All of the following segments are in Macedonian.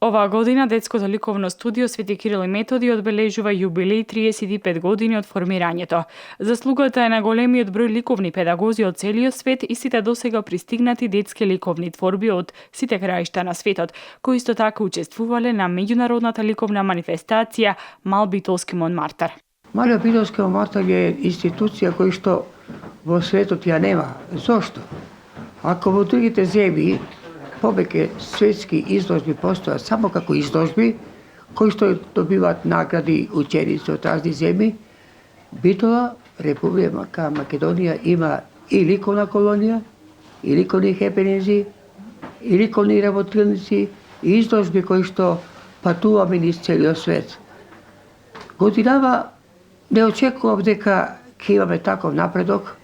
Оваа година детското ликовно студио Свети Кирил и Методи одбележува јубилеј 35 години од формирањето. Заслугата е на големиот број ликовни педагози од целиот свет и сите досега пристигнати детски ликовни творби од сите краишта на светот, кои исто така учествувале на меѓународната ликовна манифестација Мал битолски Монмартар. Малиот битолски Монмартар е институција која што во светот ја нема. Зошто? Ако во другите земји повеќе светски изложби постојат само како изложби, кои што добиваат награди ученици од разни земји, Битола, Република Македонија има и ликовна колонија, и ликовни хепенинзи, и ликовни работилници, и изложби кои што патуваме низ целиот свет. Годинава не очекував дека ќе имаме таков напредок,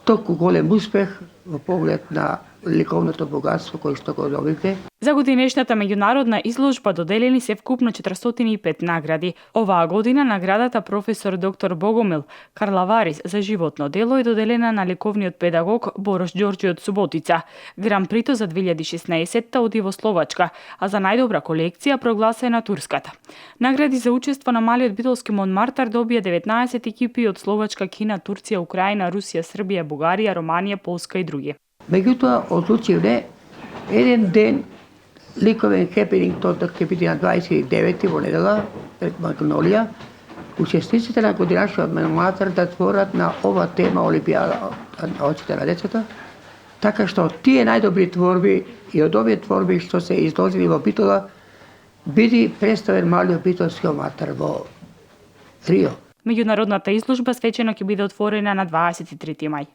толку голем успех во поглед на ликовното богатство кој што го добивме. За годинешната меѓународна изложба доделени се вкупно 405 награди. Оваа година наградата професор доктор Богомил Карлаварис за животно дело е доделена на ликовниот педагог Борош Ѓорѓи од Суботица. Гран-прито за 2016 оди во Словачка, а за најдобра колекција прогласена турската. Награди за учество на малиот битолски Монмартар добија 19 екипи од Словачка, Кина, Турција, Украина, Русија, Србија, Бугарија, Романија, Полска и други. Меѓутоа, одлучивме еден ден ликовен хепенинг, тоа ќе биде на 29 во недела пред Магнолија, учесниците на годинашниот Монмартар да творат на ова тема Олимпијада на очите на децата, така што тие најдобри творби и од овие творби што се изложени во Битола, биде представен малиот битолски Монмартар во Трио. Меѓународната изложба свечено ќе биде отворена на 23 мај.